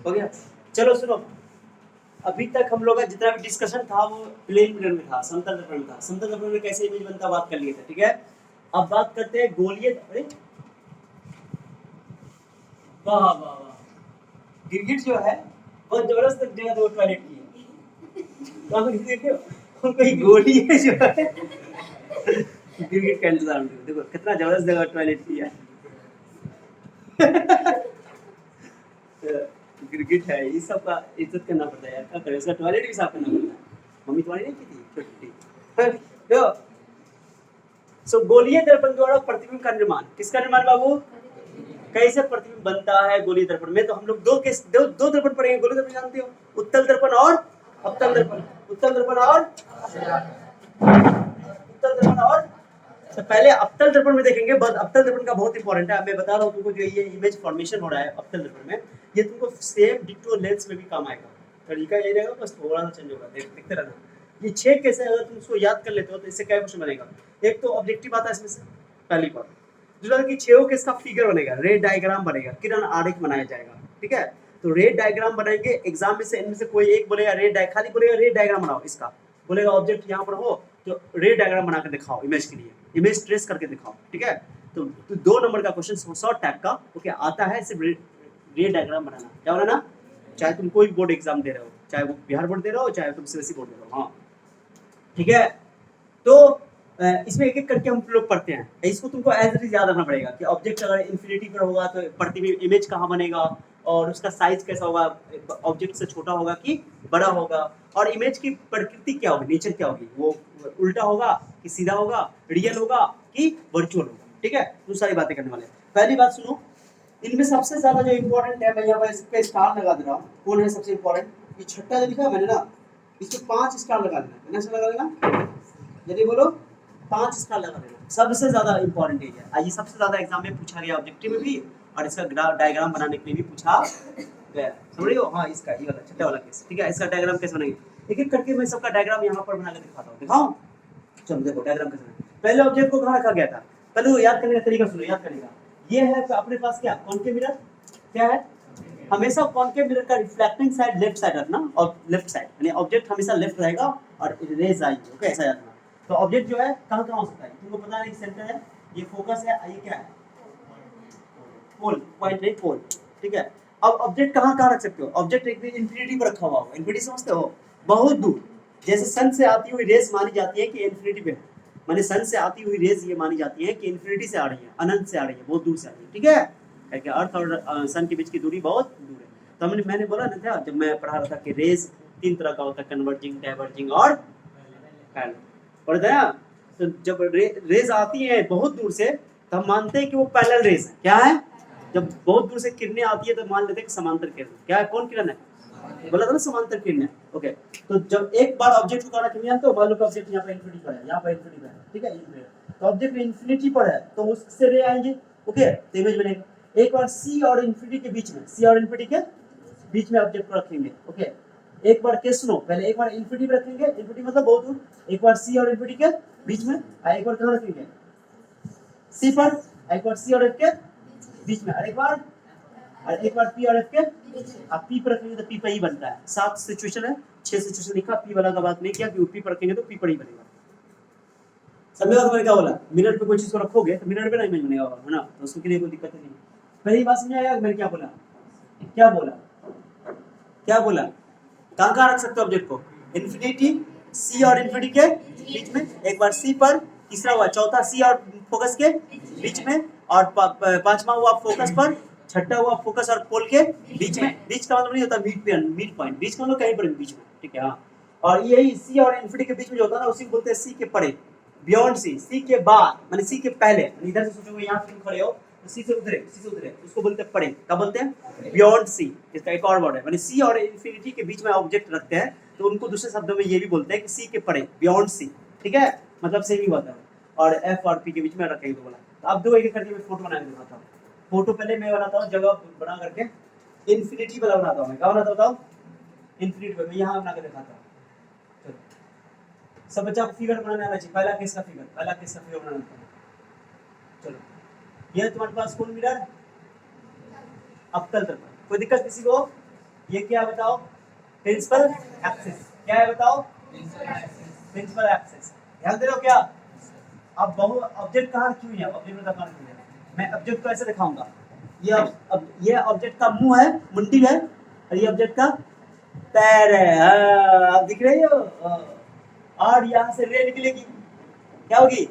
हो गया। चलो सुनो, अभी तक हम लोग का जितना भी डिस्कशन था वो प्लेन मिरर में था, समतल दर्पण में था। समतल दर्पण में कैसे इमेज बनता बात कर लिए थे, ठीक है। अब बात करते हैं गोलीय। अरे वाह वाह वाह, गिरगिट जो है बहुत जबरदस्त जगह तो टॉयलेट की है। तो आप देखो कोई गोली है जो है गिरगिट का इंतजार में, देखो कितना जबरदस्त जगह टॉयलेट की है। गिरगिट है, इस सब का इज्जत करना पड़ता है यार, क्या करें, इसका टॉयलेट भी साफ करना पड़ता है। मम्मी तुम्हारी नहीं की थी छोटी। सो गोलीय दर्पण द्वारा प्रतिबिंब का निर्माण, किसका निर्माण बाबू, कैसे प्रतिबिंब बनता है गोलीय दर्पण में। तो हम लोग दो दर्पण पढ़ेंगे। गोलीय दर्पण जानते हो, उत्तल दर्पण और अवतल दर्पण। उत्तल दर्पण और उत्तल दर्पण और तो पहले अवतल दर्पण में देखेंगे। अवतल दर्पण का बहुत इंपॉर्टेंट है, मैं बता रहा हूँ तुमको, जो ये इमेज फॉर्मेशन हो रहा है अवतल दर्पण में, ये तुमको सेम डिक्टो लेंस में भी काम आएगा। तरीका यही रहेगा, बस थोड़ा सा चेंज होगा, देखते रहना। ये 6 कैसे, अगर तुम इसको याद कर लेते हो तो इससे क्या क्वेश्चन बनेगा। एक तो ऑब्जेक्टिव आता है इसमें से, पहली बात। दूसरा कि 6 के इसका फिगर बनेगा, रे डायग्राम बनेगा, किरण आरेख बनाया जाएगा, ठीक है। तो रे डायग्राम बनाएंगे, एग्जाम में से इनमें से कोई एक बोलेगा खाली बोलेगा रे डायग्राम बनाओ, इसका बोलेगा ऑब्जेक्ट यहाँ पर हो तो रे डायग्राम बना कर दिखाओ, इमेज के लिए इमेज ट्रेस करके दिखाओ, ठीक है। तो 2 नंबर का क्वेश्चन शॉर्ट टाइप का ओके आता है, सिर्फ रे डायग्राम बनाना। क्या बनाना, चाहे तुम कोई बोर्ड एग्जाम दे रहे हो, चाहे वो बिहार बोर्ड दे रहे हो, चाहे तुम सीबीएसई बोर्ड दे रहे हो, हाँ ठीक है। तो इसमें एक एक करके हम लोग पढ़ते हैं। इसको तुमको एज इट इज याद रखना पड़ेगा कि ऑब्जेक्ट अगर इन्फिनिटी पर होगा तो प्रतिबिंब इमेज कहाँ बनेगा, और उसका साइज कैसा होगा, ऑब्जेक्ट से छोटा होगा कि बड़ा होगा, और इमेज की प्रकृति क्या होगी, नेचर क्या होगी, वो उल्टा होगा कि सीधा होगा, रियल होगा कि वर्चुअल होगा, ठीक है। तो सारी बातें करने वाले हैं। पहली बात सुनो, इनमें सबसे ज्यादा जो इम्पोर्टेंट है, मैं यहाँ पर इस पे स्टार लगा दे रहा हूँ। कौन है सबसे इम्पोर्टेंट, ये छठा जो लिखा है मैंने ना, इसको 5 स्टार लगा देना। कितना से लगा देना, यदि बोलो 5 स्टार लगा देना। सबसे ज्यादा इंपॉर्टेंट है ये, सबसे ज्यादा एग्जाम में पूछा गया ऑब्जेक्टिव में भी, और इसका डायग्राम बनाने के लिए भी पूछा गया। समझ रहे हो, हाँ इसका ये वाला छठा वाला केस, ठीक है। इसका डायग्राम कैसे बनाएंगे, एक एक करके मैं सबका डायग्राम यहाँ पर बना के दिखाता हूँ, दिखाओ। चलो देखो डायग्राम कैसे बना। पहले ऑब्जेक्ट को कहाँ रखा गया था, पहले वो याद करने का तरीका सुनो, याद करने का। ये है अपने पास क्या, कॉन्केव मिरर, क्या है, हमेशा कॉन्केव मिरर का रिफ्लेक्टिंग साइड लेफ्ट साइड रखना, और लेफ्ट साइड यानी ऑब्जेक्ट हमेशा लेफ्ट रहेगा और रेज आएगी, ओके ऐसा याद रखना। तो ऑब्जेक्ट जो है कहाँ कहाँ हो सकता है, तुमको पता है, सेंटर है, ये फोकस है, ये क्या है, पोल, पॉइंट नहीं पोल, ठीक है। अब ऑब्जेक्ट कहाँ कहाँ रख सकते हो, ऑब्जेक्ट एक इन्फिनिटी पर रखा हुआ होगा, इन्फिनिटी समझते हो, बहुत दूर। जैसे सन से आती हुई रेस मानी जाती है कि इन्फिनिटी पे, माने सन से आती हुई रेस ये मानी जाती है कि इन्फिनिटी से आ रही है, अनंत से आ रही है, बहुत दूर से आ रही है, ठीक है। क्योंकि अर्थ और सन के बीच की दूरी बहुत दूर है। तो मैंने बोला ना था जब मैं पढ़ा रहा था कि रेस 3 तरह का होता है, कन्वर्जिंग, डाइवर्जिंग और पैरेलल, पढ़ा था ना। तो जब रेस आती है बहुत दूर से तो हम मानते हैं कि वो पैरेलल रेस है, क्या है, जब बहुत दूर से किरणें आती है तो मान लेते हैं कि समांतर किरण, क्या है, कौन किरण है, बोला था ना समांतर किरण है, ओके। तो जब एक बार ऑब्जेक्ट को किरण जानते हो, मान लो कि ऑब्जेक्ट यहाँ पर इन्फिनिटी पर है, यहाँ पर इन्फिनिटी पर है, ठीक है, तो ऑब्जेक्ट इन्फिनिटी पर है तो उससे रे आएंगे, ओके, तो इमेज बनेगा। एक बार सी और इन्फिनिटी के बीच में, सी और इन्फिनिटी के बीच में ऑब्जेक्ट को रखेंगे, ओके। एक बार केस सुनो, पहले एक बार इन्फिनिटी पे रखेंगे, इन्फिनिटी मतलब बहुत दूर, एक बार सी और इन्फिनिटी के बीच में, एक बार कहाँ रखेंगे, सी पर, एक बार सी और एफ के बीच में, और एक बार पी और एफ के, अब पी पर रखेंगे तो पी पर ही बनता है। 7 सिचुएशन है, 6 सिचुएशन लिखा, पी वाला का बात नहीं किया कि पी पर रखेंगे तो पी पर ही बनेगा। समझा मैंने क्या बोला, मिनट पे कोई चीज को रखोगे तो मिनट पे ना इमेज बनेगा, है ना, तो उसके लिए कोई दिक्कत नहीं। पहली बात समझ आया मैंने क्या बोला, क्या बोला, क्या बोला, कहाँ कहाँ रख सकते हो ऑब्जेक्ट को, इन्फिनिटी, सी और इन्फिनिटी के बीच में, एक बार सी पर, तीसरा हुआ, चौथा सी और फोकस के बीच में, और पांचवा हुआ फोकस पर, छठा हुआ फोकस और पोल के बीच में। बीच का मतलब नहीं होता मिड पॉइंट, बीच का मतलब कहीं पर बीच में, ठीक है, हाँ। और यही सी और इन्फिनिटी के बीच में जो होता है ना, उसी को बोलते हैं सी के परे, बियॉन्ड सी, सी के बाद माने सी के पहले, इधर से सोचोगे यहाँ तुम खड़े हो, सी से उधरे, सी से उधरे, उसको बोलते हैं परे, क्या बोलते हैं, बियॉन्ड सी। इसका एक और वर्ड है, माने सी और इन्फिनिटी के बीच में ऑब्जेक्ट रखते हैं तो उनको दूसरे शब्दों में ये भी बोलते हैं कि सी के परे, बियॉन्ड सी, ठीक है, मतलब सेम ही होता है। और एफ और पी के बीच में रखेंगे तो बोला। तो अब दो एक करके मैं फोटो बना के दिखाता हूँ। फोटो पहले मैं बनाता हूँ, जगह बना करके इन्फिनिटी वाला बनाता हूँ मैं, क्या बनाता बताओ, इन्फिनिटी मैं यहाँ बना के दिखाता हूँ। सब बच्चा को फिगर बनाने आना चाहिए, पहला केस का फिगर बनाना है। चलो ये तुम्हारे पास कौन मिरर, अवतल दर्पण, कोई दिक्कत किसी को, ये क्या बताओ? Principal axis. क्या है बताओ? Principal axis. ध्यान दे रहे हो क्या? अब बहु ऑब्जेक्ट कहाँ क्यों है? ऑब्जेक्ट में कहाँ क्यों है? मैं ऑब्जेक्ट को ऐसे दिखाऊंगा। ये ऑब्जेक्ट का मुंह है, मुंडी है, और ये ऑब्जेक्ट का पैर है। आप दिख रही हो? और यहाँ से रे निकलेगी, क्या होगी?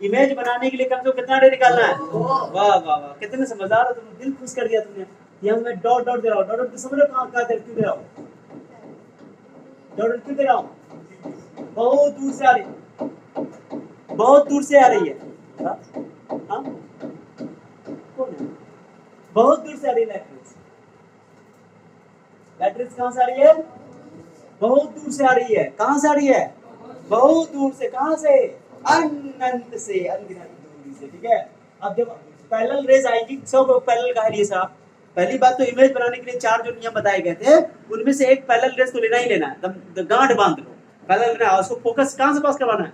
इमेज बनाने के लिए कम से कम कितना रे निकालना है? वाह वाह वाह, कितने समझदार हो तुम, दिल खुश कर दिया तुमने। यहाँ मैं डॉट डॉट दे रहा हूँ, डॉट डॉट समझ रहे हो? कहाँ क्यों दे रहा हूँ? डॉट डॉट क्यों दे रहा हूँ? बहुत दूर से आ रही, बहुत दूर से आ रही है। हाँ? हाँ? कौन है? बहुत दूर से आ रही है लैट्रिस। लैट्रिस कहाँ से आ रही है? बहुत दूर से आ रही है। कहाँ से आ रही है? बहुत दूर से। कहाँ से? अनंत से, अनगिनत दूरी से। ठीक है। अब जब पैरेलल रेज आएगी, सब पैरेलल का है ये साहब। पहली बात तो इमेज बनाने के लिए 4 जो नियम बताए गए थे, उनमें से एक पैरेलल रेज तो लेना ही लेना है। गांठ बांध लो, पैरेलल लेना है। उसको फोकस कहाँ से पास करवाना है?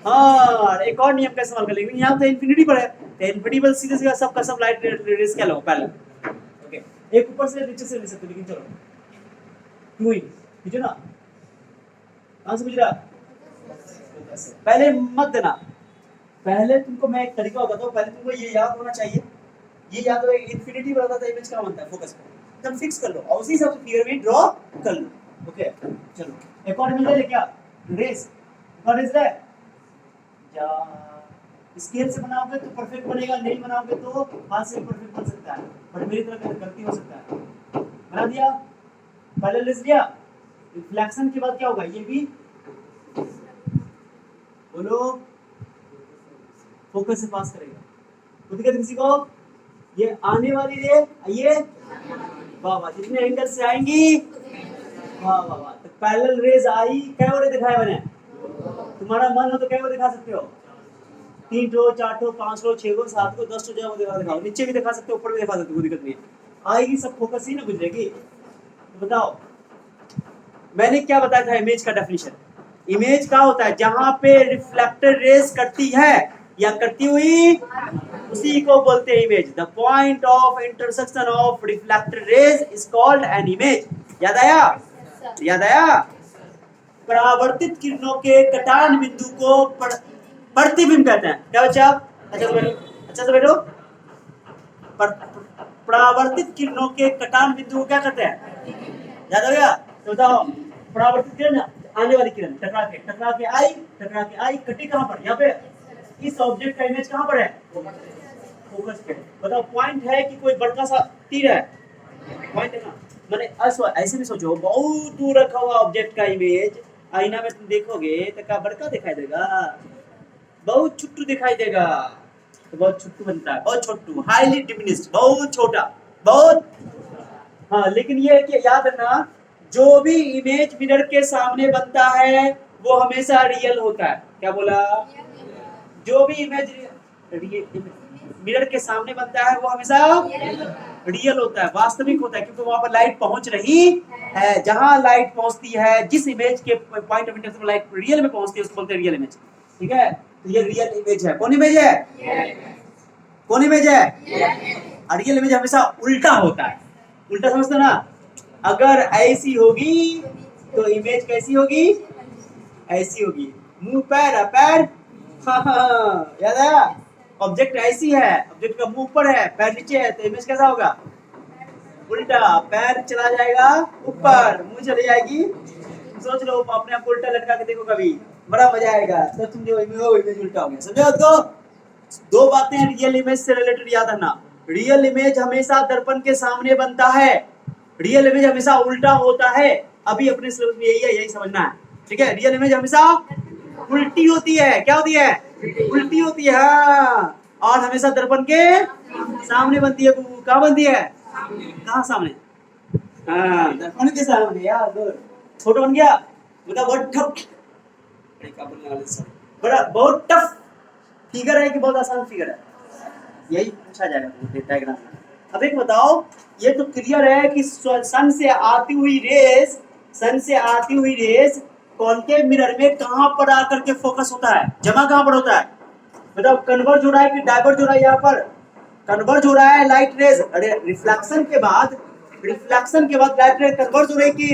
हाँ, एक और नियम का इस्तेमाल कर लेंगे। यहाँ पे इन्फिनिटी पर है, तो इन्फिनिटी पर सीधे सीधा सब का सब लाइट रेज क्या लो पैरेलल। ओके, एक ऊपर से नीचे से ले सकते, लेकिन चलो क्यों ही खींचो ना। कहाँ से गुजरा? पहले मत देना, पहले तुमको मैं एक तरीका बताता हूँ। पहले तुमको ये याद होना चाहिए, ये याद हो इन्फिनिटी पर आता है इमेज कहाँ बनता है, फोकस पर। तुम फिक्स कर लो और उसी हिसाब से फिगर भी ड्रॉ कर लो। ओके चलो, एक और मिल जाए क्या? रेस, एक और रेस है। या स्केल से बनाओगे तो परफेक्ट बनेगा, नहीं बनाओगे तो हाथ से परफेक्ट बन सकता है, बट मेरी तरफ गलती हो सकता है। बना दिया, पहले लिस्ट दिया। रिफ्लेक्शन के बाद क्या होगा? ये भी बोलो, फोकस से पास करेगा। तो दिक्कत किसी को? ये आने वाली रे, ये वाह वाह, जितने एंगल से आएंगी वाह वाह वाह। तो पैरेलल रेज आई, क्या वाले दिखाया मैंने? तुम्हारा मन हो तो क्या दिखा सकते हो? 3 ठो, 4 ठो, 5 ठो, 6 ठो, 7 ठो, 10 ठो जगह दिखाओ। नीचे भी दिखा सकते हो, ऊपर भी दिखा सकते हो, कोई दिक्कत नहीं है। आएगी सब फोकस ही ना गुजरेगी। तो बताओ मैंने क्या बताया था इमेज का डेफिनेशन? इमेज क्या होता है? जहां पे रिफ्लेक्टेड रेज करती है या करती हुई, उसी को बोलते हैं image. The point of intersection of reflected raise is called an image. याद आया? याद आया? परावर्तित किरणों के कटान बिंदु को प्रतिबिंब कहते हैं। क्या बच्चा? अच्छा से बैठो, अच्छा से बैठो। परावर्तित किरणों के कटान बिंदु को क्या कहते हैं? याद हो गया? तो बताओ, परावर्तित किरण, आने वाली किरण टकरा के आई, कटी कहां पर? यहाँ पे इस ऑब्जेक्ट का इमेज कहां पर है? फोकस पे। बताओ पॉइंट है कि कोई बड़का सा तीर है? पॉइंट है ना। मैंने ऐसे भी सोचो, बहुत दूर रखा हुआ ऑब्जेक्ट का इमेज आईना में तुम देखोगे तो क्या बड़का दिखाई देगा? बहुत छोटू दिखाई देगा। तो बहुत छोटू बनता है, बहुत छोटू, हाईली डिमिनिश्ड, बहुत छोटा, बहुत। हाँ, लेकिन ये कि याद रखना, जो भी इमेज मिरर के सामने बनता है वो हमेशा रियल होता है। क्या बोला? जो भी इमेज मिरर के सामने बनता है वो हमेशा रियल होता है, वास्तविक होता है, क्योंकि वहां पर लाइट पहुंच रही है। जहां लाइट पहुंचती है, जिस इमेज के point of intersection light real में पहुंचती है, उसको बोलते हैं रियल इमेज। ठीक है, तो ये रियल इमेज है। कौन इमेज है? कौन इमेज है? रियल इमेज हमेशा उल्टा होता है। उल्टा समझते ना? अगर ऐसी होगी तो इमेज कैसी होगी? ऐसी होगी। मुंह पैर, पैर हाँ, याद आया? ऑब्जेक्ट ऐसी है, ऑब्जेक्ट का मुंह ऊपर है, पैर नीचे है, तो इमेज कैसा होगा? उल्टा। पैर चला जाएगा ऊपर, मुंह चली जाएगी। सोच लो, अपने आप उल्टा लटका के देखो कभी, बड़ा मजा आएगा। तो तुम जो इमेज उल्टा हो गया, समझो? तो 2 बातें रियल इमेज से रिलेटेड याद रखना। रियल इमेज हमेशा दर्पण के सामने बनता है, रियल इमेज हमेशा उल्टा होता है। अभी अपने सिलेबस में यही है, यही समझना है। ठीक है, रियल इमेज हमेशा उल्टी होती है। क्या होती है? उल्टी होती है। और हमेशा दर्पण के सामने बनती है। कहाँ बनती है? कहाँ सामने? हाँ, दर्पण के सामने। यार छोटा बन गया, मतलब बहुत टफ, बड़ा बहुत टफ फिगर है कि बहुत आसान फिगर है? यही पूछा जाएगा डायग्राम में। अब एक बताओ, ये तो क्लियर है कि सन से आती हुई रेस कॉनकेव मिरर में कहां पर आकर के फोकस होता है, जमा कहां पर होता है? बताओ, कन्वर्ज हो रहा है कि डाइवर्ज हो रहा है? यहाँ पर कन्वर्ज हो रहा है लाइट रेज। अरे रिफ्लेक्शन के बाद रिफ्लेक्शन के बाद लाइट रे कन्वर्ज हो रही है कि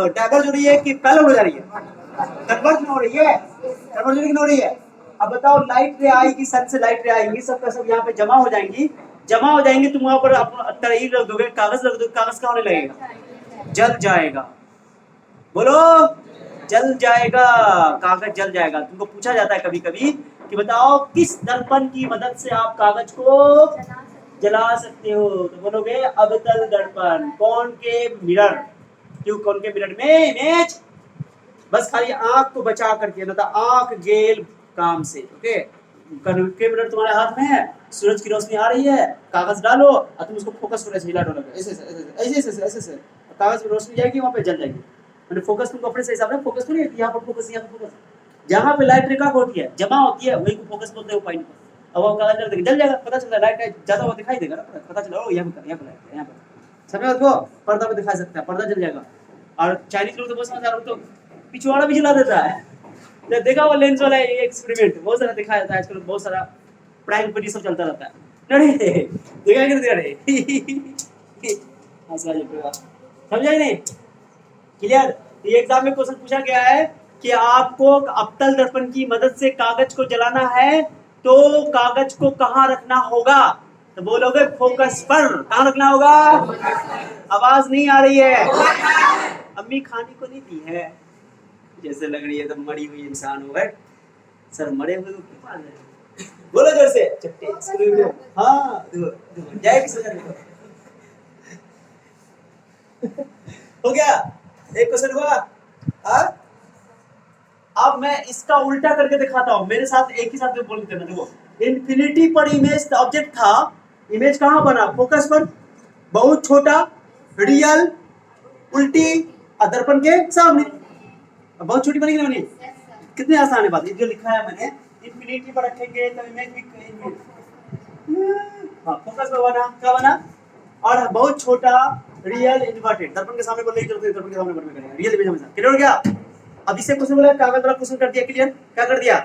डाइवर्ज हो रही है कि पैरेलल हो जा रही है? कन्वर्ज हो रही है, कन्वर्ज हो रही है। अब बताओ लाइट रे आएगी, सन से लाइट रे आएंगी, सब का सब यहाँ पे जमा हो जाएंगी, जमा हो जाएंगी, तुम वहां पर अपना तरीर रख दोगे, कागज रख दोगे, कागज क्या होने लगेगा? जल जाएगा। बोलो, जल जाएगा, कागज जल जाएगा। तुमको पूछा जाता है कभी कभी कि बताओ किस दर्पण की मदद से आप कागज को जला सकते हो, तो बोलोगे अवतल दर्पण। कौन के मिरर, क्यों कौन के मिरर में इमेज बस खाली आंख को बचा करके ना, आंख गेल काम से। ओके, के मिरर तुम्हारे हाथ में है, सूरज की रोशनी आ रही है, कागज डालो और तुम उसको फोकस करो, हिला डोला ऐसे ऐसे कागज में रोशनी जाएगी, वहां पे जल जाएगी। मैंने फोकस तुमको अपने से हिसाब से फोकस तो नहीं, यहाँ पर फोकस, यहाँ पर फोकस, जहाँ पे लाइट रिकॉर्ड होती है, जमा होती है, वही को फोकस बोलते हैं पॉइंट पर। अब वो कागज डाल देंगे, जल जाएगा, पता चलता है लाइट ज्यादा हुआ दिखाई देगा ना, पता चला ओ यहाँ पर, यहाँ पर, यहाँ पर समझ को पर्दा पे दिखा सकता है, पर्दा जल जाएगा। और चाइनीज लोग तो बहुत समझदार लोग तो पिछवाड़ा भी जला देता है। देखा वो लेंस वाला एक्सपेरिमेंट बहुत सारा दिखाया जाता है आजकल, बहुत सारा प्रैंक वीडियो सब चलता रहता है। नहीं देखा कि नहीं? समझा ही नहीं? क्लियर? ये एग्जाम में क्वेश्चन पूछा गया है कि आपको अवतल दर्पण की मदद से कागज को जलाना है, तो कागज को कहाँ रखना होगा? तो बोलोगे फोकस पर। कहाँ रखना होगा? आवाज नहीं आ रही है, अम्मी खाने को नहीं दी है, जैसे लग रही है तो मरी हुई इंसान हो गए। सर मरे हुए को क्यों मार रहे हैं? बोलो जोर से, चट्टे हाँ जय किशन हो गया। एक क्वेश्चन हुआ। अब मैं इसका उल्टा करके दिखाता हूं, मेरे साथ एक ही साथ में बोलते हैं। देखो, इन्फिनिटी पर इमेज ऑब्जेक्ट था, इमेज कहां बना? फोकस पर, बहुत छोटा, रियल, उल्टी, दर्पण के सामने। बहुत छोटी बनी नहीं? कितनी आसान है बात, जो लिखा है मैंने, इन्फिनिटी पर रखेंगे तो इमेज भी फोकस पर बना, क्या बना? और बहुत छोटा, रियल, इन्वर्टेड, दर्पण के सामने बोलने की जरूरत है, दर्पण के सामने बोलने करेंगे रियल इमेज हमेशा। क्लियर हो गया? अब इससे क्वेश्चन बोला, कागज वाला क्वेश्चन कर दिया। क्लियर? क्या कर दिया?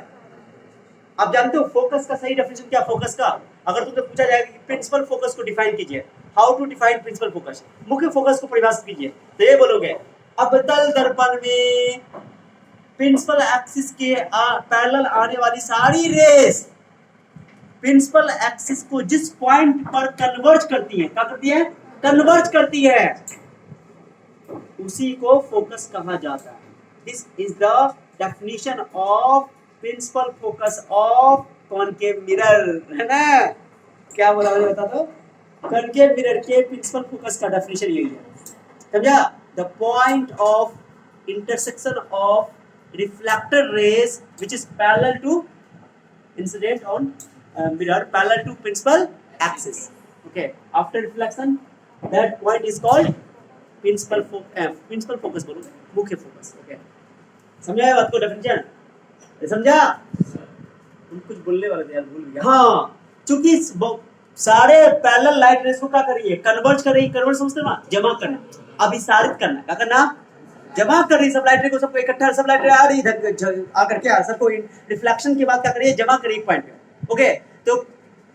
आप जानते हो फोकस का सही डेफिनेशन क्या? फोकस का अगर तुमसे पूछा जाएगा कि प्रिंसिपल फोकस को डिफाइन कीजिए, how to define principal focus, मुख्य फोकस को परिभाषित कीजिए, तो ये बोलोगे अवतल दर्पण में प्रिंसिपल एक्सिस के पैरेलल आने वाली सारी रेस प्रिंसिपल एक्सिस को जिस पॉइंट पर कन्वर्ज करती है, क्या करती है? कन्वर्ज करती है, उसी को फोकस कहा जाता है। This is the definition of principal focus of concave mirror, है ना? क्या बोला मुझे बता दो? कॉनकेव मिरर के प्रिंसिपल फोकस का डेफिनेशन यही है, समझा? The point of intersection of reflected rays which is parallel to incident on mirror, parallel to principal axis. Okay, after reflection that point is called principal focus, बोलो मुख्य focus. Okay, समझा बात को? Definition समझा? तुम कुछ बोलने वाले थे यार, भूल गया। हाँ, क्योंकि सारे पैरेलल लाइट रेस को क्या कर रही है? कन्वर्ज कर रही है। कन्वर्ज समझते हो ना? जमा करना, अभिसारित करना। क्या करना? जमा कर रही सब लाइट को, सबको इकट्ठा, सब लाइट आ रही इधर आकर के सबको रिफ्लेक्शन के बाद क्या करिए? जमा करिए एक पॉइंट पे। ओके, तो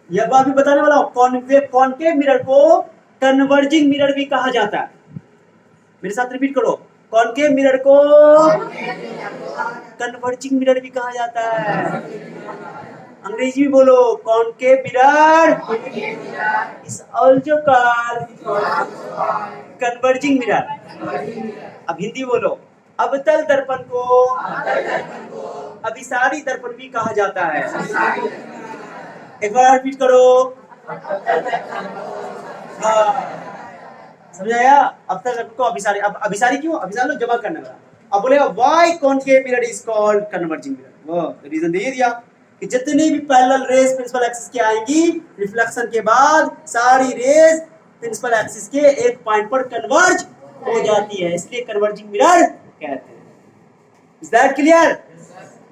यह बात भी बताने वाला हूं, कॉनकेव मिरर को कन्वर्जिंग मिरर भी कहा जाता है। मेरे साथ रिपीट करो, कॉनकेव मिरर को कन्वर्जिंग मिरर भी कहा जाता है। अंग्रेजी में बोलो, concave mirror is also called converging mirror. अब हिंदी बोलो, अवतल दर्पण को अभिसारी दर्पण भी कहा जाता है। एक बार रिपीट करो। समझाया? अवतल दर्पण को अभिसारी। अब अभिसारी क्यों? अभिसारी जमा करने वाला। अब बोले why concave mirror is called converging mirror, वो रीजन दे दिया कि जितनी भी पैरेलल रेस प्रिंसिपल एक्सिस की आएंगी, रिफ्लेक्शन के बाद सारी रेस प्रिंसिपल एक्सिस के एक पॉइंट पर कन्वर्ज हो जाती है, इसलिए कन्वर्जिंग मिरर कहते हैं। Is that clear?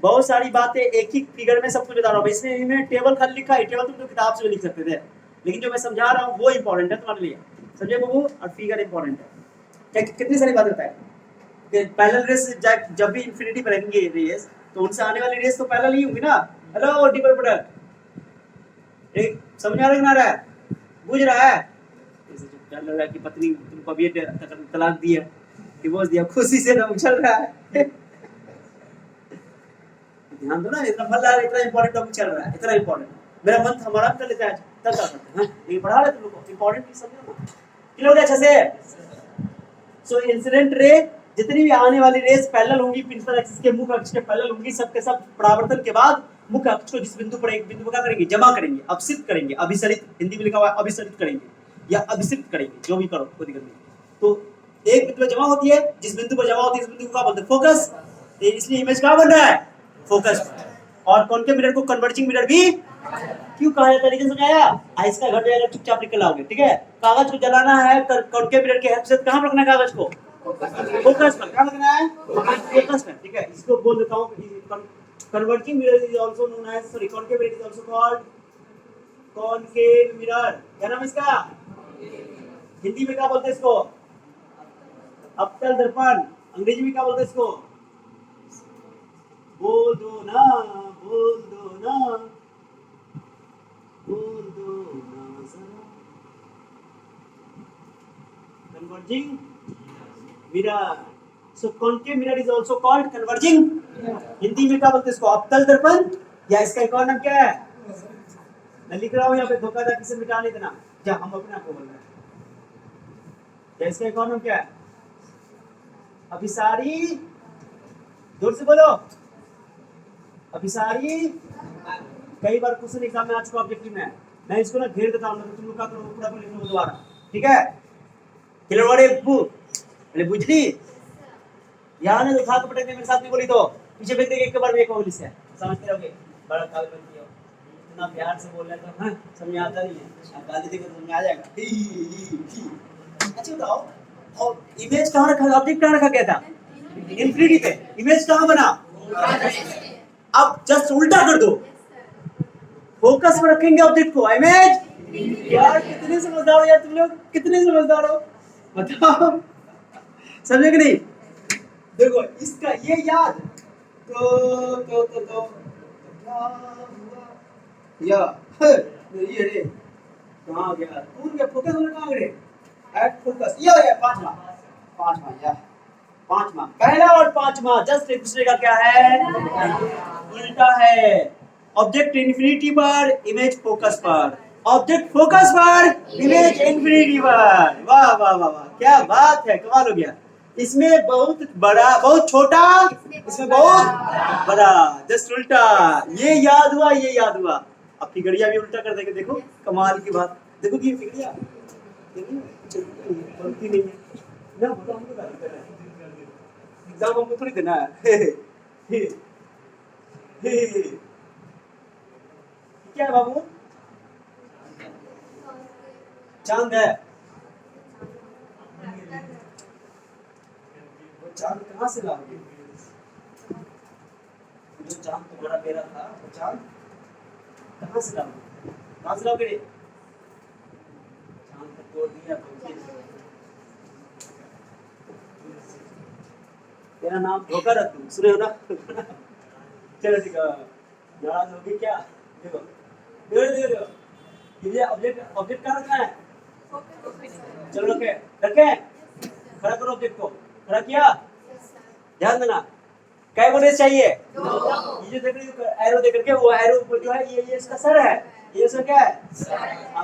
बहुत सारी बातें एक ही फिगर में सब कुछ बता रहा हूँ। इसमें मैं टेबल खाली लिखा है, टेबल तुम तो किताब से भी लिख सकते थे, लेकिन जो मैं समझा रहा हूँ वो इंपॉर्टेंट है तुम्हारे लिए। समझे बाबू? और फिगर इंपॉर्टेंट है। कितनी सारी बातें बताए? पैरेलल रेस जब भी इंफिनिटी पर रहेंगे रेस, तो उनसे आने वाली रेस तो पैरेलल ही होंगी ना। हेलो डिपर प्रोडक्ट, एक समझ आ रहा है? बुझ रहा है? डर लग रहा है कि पत्नी तुमको अभी तलाक दिया, डिवोर्स दिया, खुशी से ना उछल रहा है। ध्यान दो ना, इतना फल रहा है, इतना इंपॉर्टेंट टॉपिक चल रहा है, इतना इंपॉर्टेंट। मेरा मन था हमारा कर लेते हैं आज, तब क्या करते हैं, ये पढ़ा रहे तुम लोग को, इंपॉर्टेंट चीज समझो ना। क्लियर हो गया अच्छे से? सो इंसिडेंट रे, जितनी भी आने वाली रेस पैरेलल होंगी प्रिंसिपल एक्सिस के, मुख्य अक्ष के पैरेलल होंगी, सबके सब परावर्तन के बाद मुख्य अक्ष को जिस बिंदु पर एक बिंदु पर क्या करेंगे, जमा करेंगे, अपसित करेंगे, अभिसरित, हिंदी में लिखा हुआ है अभिसरित करेंगे या अभिसित करेंगे, जो भी करो कोई दिक्कत नहीं। तो एक बिंदु पर जमा होती है, जिस बिंदु पर जमा होती है इस बिंदु को क्या बोलते हैं, फोकस। इसलिए इमेज क्या बन रहा है, फोकस। और कॉनकेव मिरर को कन्वर्जिंग मिरर भी क्यों कहा जाता है, तरीके से समझाया, आइस का घट जाएगा, चुपचाप निकल आओगे, ठीक है। कागज को जलाना है कॉनकेव मिरर के हेल्प से, कहां रखना है कागज को, फोकस पर। क्या रखना है, फोकस पर, ठीक है। इसको बोल देता हूं, converging mirror is also known as, sorry, concave mirror is also called concave mirror. क्या नाम इसका, हिंदी में क्या बोलते हैं इसको, अवतल दर्पण। अंग्रेजी में क्या बोलते हैं इसको, बोल दो ना, बोल दो ना, बोल दो ना जरा, converging mirror. So concave mirror is also called converging. Hindi में क्या बोलते हैं इसको, अवतल दर्पण, या इसका एक और नाम क्या है, मैं लिख रहा हूं यहाँ पे, धोखाधड़ी से मिटा नहीं देना, क्या हम अपने आप को बोल रहे हैं, या इसका एक और नाम क्या है, अभिसारी, जोर से बोलो, अभिसारी। कई बार क्वेश्चन एग्जाम में आ चुका ऑब्जेक्टिव में, मैं इसको ना घेर देता हूं, तो तुम लोग का करो पूरा लिख लो दोबारा, ठीक है। क्लियर वाले अरे बुझली, यहाँ ने उठा के पटकने मेरे साथ में बोली तो पीछे फेंक देंगे एक बार में, एक बोली से समझते रहोगे, बड़ा काल बनती हो, इतना प्यार से बोल रहे तो हाँ समझ आता नहीं है, गाली देकर समझ आ जाएगा। अच्छा बताओ, और इमेज कहाँ रखा, ऑब्जेक्ट कहाँ रखा गया था, इन्फिनिटी पे, इमेज कहाँ बना, अब जस्ट उल्टा कर दो, फोकस पर रखेंगे ऑब्जेक्ट को, इमेज। यार कितने समझदार हो यार तुम लोग, कितने समझदार हो, बताओ, समझे कि नहीं। देखो इसका ये याद तो क्या हुआ, या ये रे कहाँ गया, कौन गया, फोकस होना कहाँ गए, एट फोकस, ये पांचवा या पांचवा, पहला और पांचवा जस्ट एक दूसरे का क्या है, उल्टा है। ऑब्जेक्ट इन्फिनिटी पर, इमेज फोकस पर, ऑब्जेक्ट फोकस पर, इमेज इन्फिनिटी पर। वाह वाह वाह वाह, क्या बात है, कमाल हो गया। इसमें बहुत बड़ा, बहुत छोटा, इसमें बहुत बड़ा, जस्ट उल्टा। ये याद हुआ, ये याद हुआ। अब फिगड़िया भी उल्टा कर देंगे, देखो कमाल की बात, देखो कि फिगड़िया बनती नहीं है ना, हमको एग्जाम हमको थोड़ी देना है। क्या है बाबू, चांद है, चांद कहाँ से लाओगे, जो चांद तुम्हारा मेरा था वो चांद कहाँ से लाओगे, कहाँ से लाओगे, चांद तक तोड़ दिया तो तेरा नाम धोखा रख, सुने हो ना। चलो ठीक है, नाराज होगी क्या, देखो ये ऑब्जेक्ट कहाँ रखना है, चलो रखे रखे, खड़ा करो ऑब्जेक्ट को, खड़ा किया, ध्यान देना, क्या बोले चाहिए, ये जो देख रहे हो एरो देख करके, वो एरो ऊपर जो है ये इसका सर है, ये सर क्या है,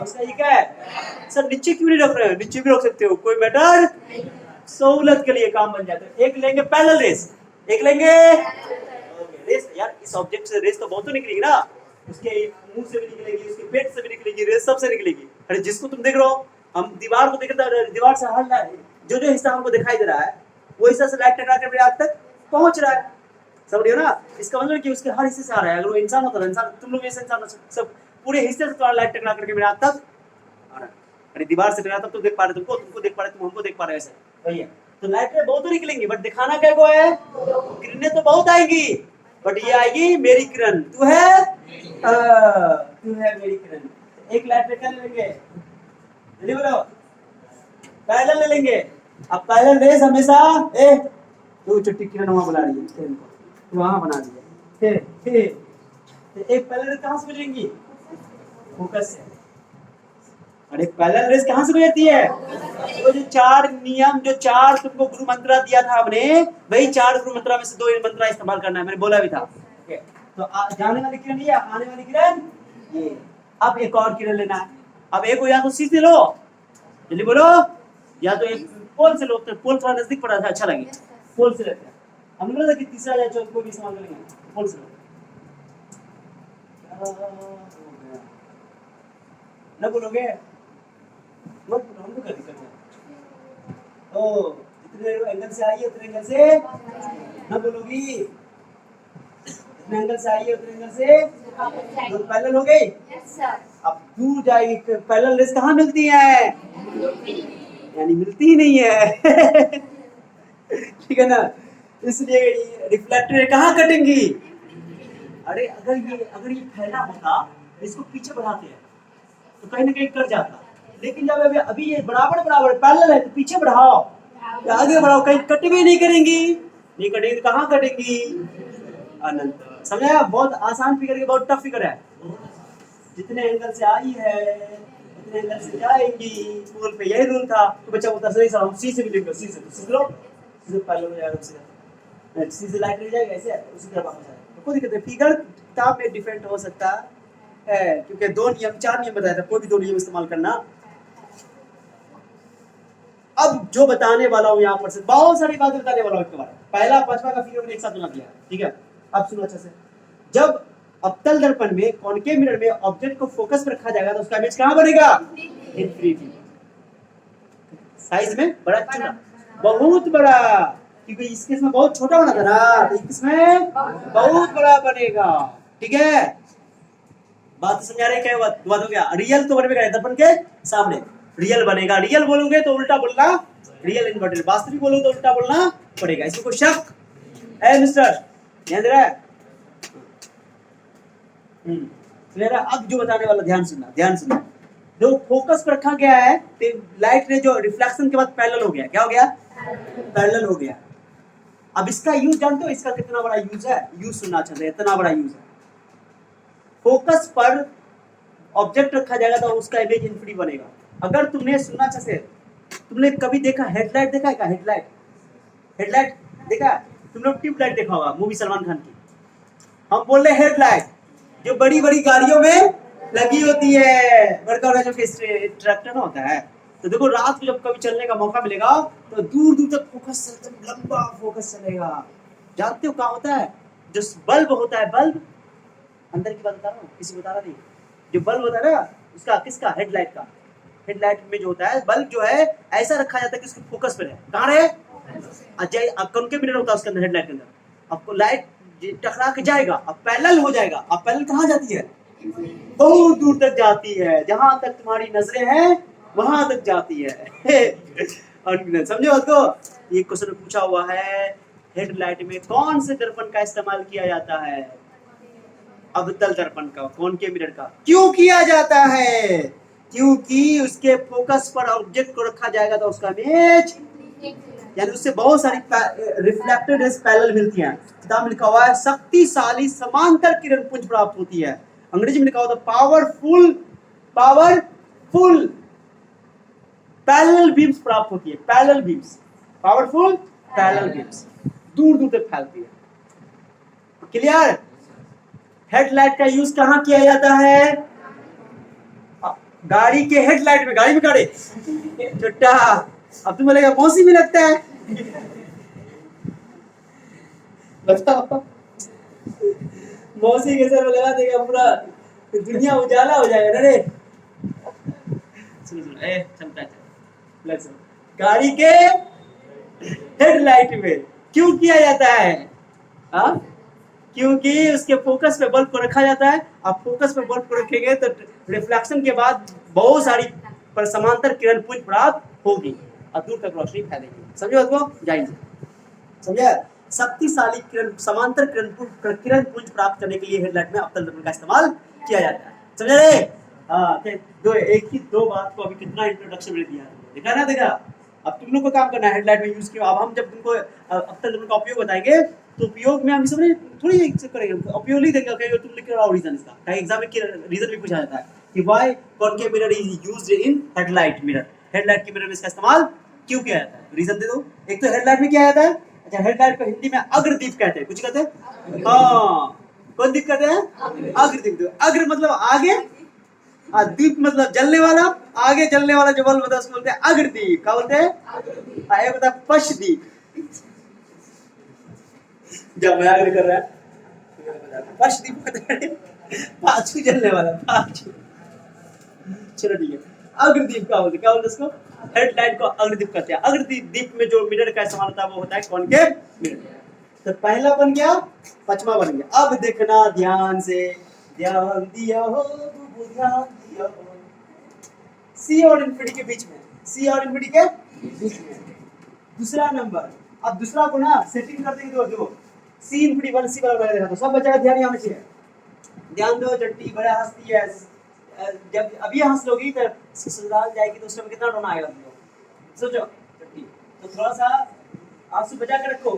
उसका ये क्या है, सर नीचे क्यों नहीं रख रहे हो, नीचे भी रख सकते हो, कोई मैटर, सहूलत के लिए काम बन जाता है। एक लेंगे पैरेलल रेस, एक लेंगे रेस, यार इस ऑब्जेक्ट से रेस तो बहुत तो निकलेगी ना, उसके मुंह से भी निकलेगी, उसके पेट से भी निकलेगी, रेस सबसे निकलेगी। अरे जिसको तुम देख रहे हो, हम दीवार को देख रहे, दीवार से हट रहा है, जो हिस्सा हमको दिखाई दे रहा है वो हिस्सा से लाइट टकरा कर आज तक पहुंच रहा है, समझ रहे हो ना। इसका मतलब कि उसके हर हिस्से से आ रहा है, अगर वो इंसान होता है, इंसान तुम लोग ऐसे इंसान सब पूरे हिस्से से तुम्हारा लाइट टकरा करके मेरे आज तक आ रहा है। अरे दीवार से टकरा तब तो देख पा रहे, तुमको देख पा रहे, तुम हमको देख पा रहे, ऐसे वही है। तो लाइट में बहुत तो निकलेंगी, बट दिखाना क्या को है, किरणें तो बहुत आएंगी, बट ये आएगी मेरी किरण, तू है मेरी किरण। एक लाइट में क्या ले लेंगे, जल्दी बोलो, पैरेलल ले लेंगे। अब पैरेलल रेस हमेशा तू चुट्टी किरण वहां बुला रही है, तू वहां बना दिया, एक पैरेलल रेस कहां से मिलेंगी, फोकस से। अरे पैरेलल रेस कहाँ से गुजरती है? वो जो चार नियम, जो चार तुमको गुरु मंत्रा दिया था हमने, वही चार गुरु मंत्रा में से दो मंत्रा इस्तेमाल करना है, मैंने बोला भी था। ओके, तो जाने वाली किरण ये, आने वाली किरण ये। अब एक और किरण लेना है। अब एक को या तो सी से लो, जल्दी बोलो, या तो एक पोल से लो। तो पोल थोड़ा नजदीक पड़ा था, अच्छा लगे, पोल से लेते हैं। हम लोग कि तीसरा या चौथा को भी इस्तेमाल करेंगे, पोल से लो। न बोलोगे मत बोलो, हमको क्या दिक्कत है? ओ जितने एंगल से आई है उतने एंगल से न बोलोगी, जितने एंगल से आई है उतने एंगल से तो पैरेलल हो गई। अब दूर जाएगी, पैरेलल रेस कहाँ मिलती है? यानी मिलती ही नहीं है। ठीक है ना, इसलिए रिफ्लेक्टर कहाँ कटेंगी? अरे अगर ये फैला होता, इसको पीछे बढ़ाते हैं तो कहीं ना कहीं कट जाता, लेकिन जब अभी ये बराबर बराबर पैरेलल है तो पीछे बढ़ाओ या आगे बढ़ाओ, कहीं कट भी नहीं करेंगी, नहीं कटेंगी तो कहाँ कटेंगी? अनंत। समझा? बहुत आसान फिगर है, बहुत टफ फिगर है। जितने एंगल से आई है उतने एंगल से जाएंगी, पोल पे यही रूल था। तो बच्चा बोलता सही सर, सी से भी लिख लो, सी से लो, सी से पैरेलल हो जाएगा, सी से लाइट रह जाएगा, ऐसे उसी तरह वापस आएगा। तो कोई दिक्कत नहीं, फिगर किताब में डिफरेंट हो सकता है, क्योंकि दो नियम, चार नियम बताया था, कोई भी दो नियम इस्तेमाल करना। अब जो बताने वाला हूं यहाँ पर से बहुत सारी बातें बताने वाला हूं इसके बारे में। पहला पांचवा का फिगर मैंने एक साथ बना दिया, ठीक है? अब सुनो अच्छे से। जब अवतल दर्पण में, कॉनकेव मिरर में ऑब्जेक्ट को फोकस पर रखा जाएगा तो उसका इमेज कहाँ बनेगा? इनफिनिटी। साइज में बड़ा, छोटा, बहुत बड़ा, क्योंकि इस केस में बहुत छोटा बना था ना, तो इसमें बहुत बड़ा बनेगा। ठीक है, बात समझा रहे? क्या बात हो गया? रियल तो बनेगा दर्पण के सामने, रियल बनेगा। रियल बोलोगे तो उल्टा बोलना, रियल इन्वर्टेड। वास्तविक बोलोगे तो उल्टा बोलना पड़ेगा। इसमें कोई शक है मिस्टर? ध्यान दे रहा है? अब जो बताने वाला ध्यान सुनना, ध्यान सुनना। जो फोकस पर रखा गया है, लाइट ने जो रिफ्लेक्शन के बाद पैरेलल हो गया। क्या हो गया? पैरेलल हो गया। अब इसका यूज जानते हो, इसका कितना बड़ा यूज है? यूज सुनना चाहते हैं, इतना बड़ा यूज है। फोकस पर ऑब्जेक्ट रखा जाएगा तो उसका इमेज इनफिनिटी बनेगा। अगर तुमने सुनना चाहते, तुमने कभी देखा हेडलाइट? देखा है क्या हेडलाइट? हेडलाइट देखा? तुम लोग ट्यूबलाइट देखा होगा मूवी सलमान खान की। हम बोल रहे हेडलाइट, जो बड़ी बड़ी गाड़ियों में लगी होती है, बड़का बड़ा जो ट्रैक्टर ना होता है। तो देखो रात को जब कभी चलने का मौका मिलेगा तो दूर दूर तक फोकस, लंबा फोकस चलेगा। जानते हो क्या होता है? जो बल्ब होता है, बल्ब, अंदर की बात बता रहा हूँ, किसी को बता रहा नहीं। जो बल्ब होता है ना, उसका, किसका? हेडलाइट का। हेडलाइट में जो होता है बल्ब जो है ऐसा रखा जाता है कि उसके फोकस पे रहे। कहाँ रहे? कॉनकेव मिरर होता है उसके अंदर, हेडलाइट के अंदर। आपको लाइट टकरा के जाएगा, अब पैरेलल हो जाएगा। अब पैरेलल कहाँ जाती है? बहुत दूर तक जाती है, जहां तक तुम्हारी नजरें हैं वहां तक जाती है। और समझो उसको, ये क्वेश्चन पूछा हुआ है, हेडलाइट में कौन से दर्पण का इस्तेमाल किया जाता है? अवतल दर्पण का, कॉनकेव मिरर का। क्यों किया जाता है? क्योंकि उसके फोकस पर ऑब्जेक्ट को रखा जाएगा तो उसका इमेज, यानी उससे बहुत सारी रिफ्लेक्टेड रेज पैरेलल मिलती हैं। किताब में लिखा हुआ है शक्तिशाली समांतर किरण पुंज प्राप्त होती है। अंग्रेजी में लिखा हुआ था पावरफुल पैरेलल बीम्स प्राप्त होती है। Parallel beams, powerful parallel beams दूर दूर तक फैलती है। क्लियर? हेडलाइट का यूज कहाँ किया जाता है? गाड़ी के हेडलाइट में। गाड़ी में गाड़ी छोटा, अब तुम बोलेगा मौसी में लगता है। बताओ, मौसी के सर लगा देगा पूरा दुनिया उजाला हो जाएगा। रे सुनो चलता है, गाड़ी के हेडलाइट में क्यों किया जाता है? क्योंकि उसके फोकस पे बल्ब को रखा जाता है। आप फोकस पे बल्ब को रखेंगे तो रिफ्लेक्शन के बाद बहुत सारी पर समांतर किरण पुंज प्राप्त होगी और दूर तक रोशनी फैलेगी। समझो उसको? जाइए, समझे? शक्तिशाली किरण, समांतर किरण पुंज प्राप्त करने के लिए हेडलाइट में अवतल दर्पण का इस्तेमाल किया जाता है। समझ रहे? एक ही दो बात को अभी कितना इंट्रोडक्शन में दिया, देखा ना? देखा? अब तुम लोग को काम करना है हेडलाइट में यूज किया। अब हम जब तुमको अवतल दर्पण का उपयोग बताएंगे तो उपयोग में हम समझे थोड़ी करेंगे, उपयोग नहीं देंगे। तुम लिख रहा हो रीजन, इसका एग्जाम में रीजन भी पूछा जाता है। कि why concave mirror is used in headlight mirror. Headlight के मिरर में इसका इस्तेमाल क्यों किया जाता है? रीजन दे दो। एक तो हेडलाइट में क्या आता है? अच्छा, हेडलाइट को हिंदी में अग्रदीप कहते हैं। कुछ कहते हैं? हाँ, कौन दीप कहते हैं? अग्रदीप। अग्र मतलब आगे, दीप मतलब जलने वाला, आगे जलने वाला जो बल्ब होता है उसको बोलते हैं अग्रदीप। क्या बोलते हैं? एक होता है पश्चदीप। जब मजाक नहीं कर रहा है, पश्चदीप पाछू जलने वाला, पाछू। चलो ठीक है, अग्रदीप क्या बोलते? क्या बोलते उसको? हेडलाइट को अग्रदीप कहते हैं। अग्रदीप दीप में जो मिरर का इस्तेमाल होता है वो होता है कॉनकेव मिरर। तो पहला बन गया, पचमा बन गया। अब देखना ध्यान से, ध्यान दिया हो, ध्यान दिया हो। सी और इन्फिनिटी के बीच में, सी और इन्फिनिटी के बीच में दूसरा नंबर। अब दूसरा को ना सेटिंग कर देंगे। दो सी इन्फिनिटी 1 सी बराबर देखा तो सब बच्चा का ध्यान यहाँ में चाहिए। ध्यान दो, चट्टी बड़ा हंसती है। जब अभी हंस लोगी तो ससुराल जाएगी तो उस समय कितना रोना आएगा तुमको, सोचो चट्टी। तो थोड़ा सा आंसू बचा के रखो,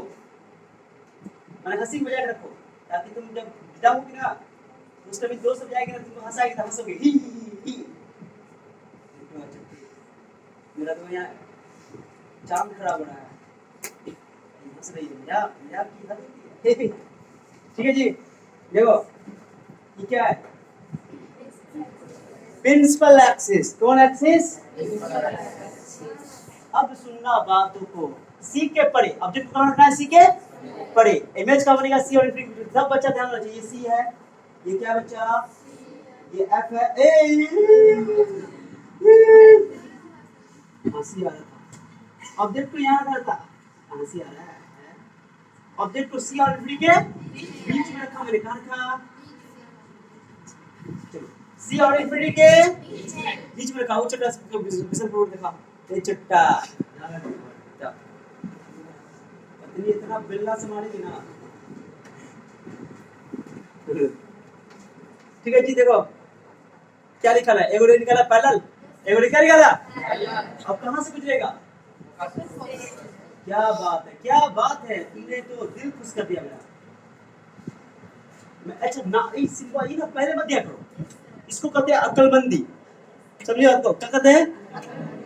मैंने हंसी बजा के रखो, ताकि तुम जब जाओगी ना तो उस टाइम दोस्त जाएगी ना, तुमको हंसाएगी तो हंसोगे ही ही। मेरा तो यहाँ चांद खराब हो रहा है, हंस रही है मजाक की हद होती है। ठीक है जी, देखो ये क्या है? Principal axis. कौन एक्सिस? अब सुनना बातों को, सी के परे ऑब्जेक्ट कौन रखना है? सी के परे इमेज का बनेगा सी और इन्फिनिटी। सब बच्चा ध्यान रखिए, ये सी है, ये क्या बच्चा? ये एफ है। हंसी आ रहा था, ऑब्जेक्ट को यहाँ रखा था, हंसी आ रहा है। ऑब्जेक्ट को सी और इन्फिनिटी के बीच में रखा, मैंने कहा रखा। चलो, सी और इन्फिनिटी के बीच में रखा। वो चट्टा विजन प्रूफ देखा, ये चट्टा पत्नी इतना बिल्ला से मारेगी ना। ठीक है जी, देखो क्या लिखा है? एगो निकाला पैरेलल, एगो क्या निकाला? अब कहां से गुजरेगा? क्या बात है, क्या बात है, तुमने तो दिल खुश कर दिया मेरा। अच्छा ना, इस सिंपल ये ना पहले मत दिया करो, इसको कहते हैं अक्लमंदी। समझिए आपको क्या कहते हैं?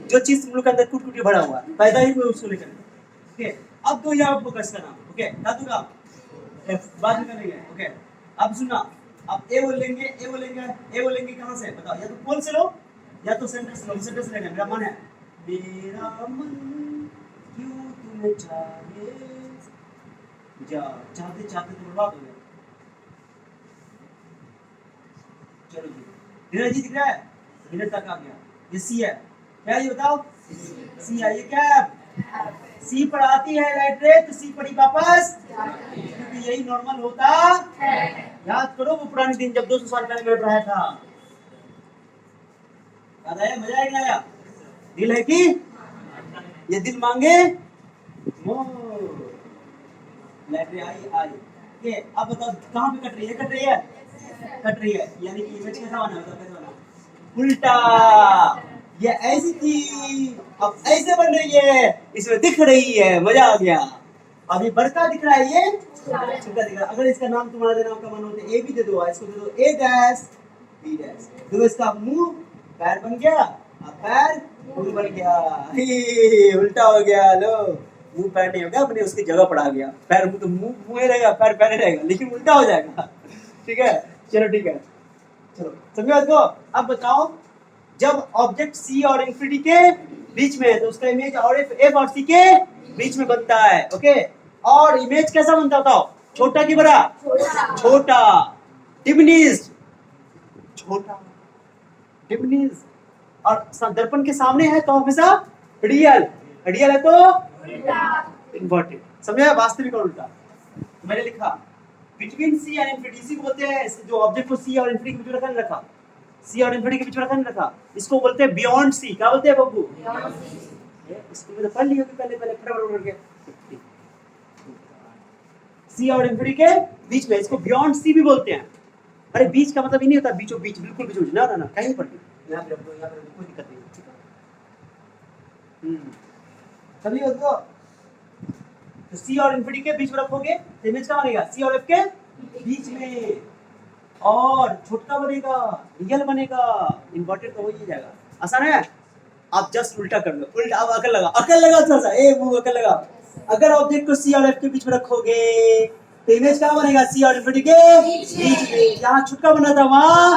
जो चीज तुम लोग के अंदर कूट कूट के भरा हुआ है, पैदा ही हुए उसको लेकर। ओके, अब दो यहाँ फोकस करना। ओके, क्या दूंगा बाद में करेंगे। ओके, अब सुनना, अब ए बोलेंगे, ए बोलेंगे, ए बोलेंगे कहाँ से बताओ? या तो पोल से लो या तो सेंटर से लो। सेंटर से लेना। मेरा मन है, मेरा मन क्यों तुम्हें चाहे, जा चाहते चाहते तो बर्बाद हो गया। चलो जी, धीरज जी दिख रहा है? मिनट तक आ गया। ये सी है, क्या ये बताओ? सी है। ये क्या? सी पर आती है लाइट रे तो सी पर ही वापस, क्योंकि यही नॉर्मल होता है। याद करो वो पुराने दिन जब 200 साल पहले मैं पढ़ाया था, याद आया? मजा आएगा आया? दिल है कि ये दिल मांगे लाइट रे आई आई। के अब बताओ कहाँ पे कट रही है? कट रही है, कट रही है, यानी कि इमेज कैसा बना? बताओ कैसा बना? उल्टा। ये ऐसी थी, अब ऐसे बन रही है, इसमें दिख रही है। मजा आ गया। अभी बड़का दिख रहा है, ये छोटा दिख रहा है। अगर इसका नाम तुम्हारा देना का मन हो तो ए भी दे दो, इसको दे दो ए डैश बी डैश। देखो इसका मुंह पैर बन गया, अब पैर मुंह बन गया। उल्टा हो गया। लो, मुंह पैर नहीं हो गया, अपने उसकी जगह पर आ गया। पैर मुंह तो मुंह ही रहेगा, पैर पैर रहेगा, लेकिन उल्टा हो जाएगा। ठीक है, चलो ठीक है, चलो समझो इसको। अब बताओ, जब ऑब्जेक्ट सी और इन्फिनिटी के बीच में है तो उसका इमेज और एफ और सी के बीच में बनता है। ओके, और इमेज कैसा बनता होता? छोटा की बड़ा? छोटा। डिमिनिश्ड, छोटा डिमिनिश्ड। और दर्पण के सामने है तो हमेशा रियल, रियल है तो इन्वर्टेड। समझा? वास्तविक और उल्टा। मैंने लिखा बिटवीन सी एंड इन्फिनिटी। सी को बोलते हैं, जो ऑब्जेक्ट को सी और इन्फिनिटी के बीच में रखा नहीं रखा, सी और इन्फिनिटी के बीच में रखा नहीं रखा, इसको बोलते हैं बियॉन्ड सी। क्या बोलते हैं बब्बू? इसको तो पढ़ लिया पहले पहले फटाफट करके। सी और इन्फिनिटी के बीच में, इसको बियॉन्ड सी भी बोलते हैं। अरे बीच का मतलब ये नहीं होता बीचों बीच, बिल्कुल बीचों बीच, ना ना ना, कहीं पर भी यहाँ पे रख दो, यहाँ पे कोई दिक्कत नहीं। ठीक है, चलिए उसको तो सी और इन्फिनिटी के बीच में रखोगे तो इमेज क्या बनेगा? सी और एफ के बीच में। और छोटा बनेगा, रियल बनेगा, इन्वर्टेड तो हो ही जाएगा। आसान है। आप जस्ट उल्टा कर लो, उल्टा। अब अकल लगा थोड़ा सा, वो अकल लगा। अगर ऑब्जेक्ट को सी और एफ के बीच में रखोगे तो इमेज क्या बनेगा? सी और इन्फिनिटी के बीच में। जहाँ छुटका बना था वहाँ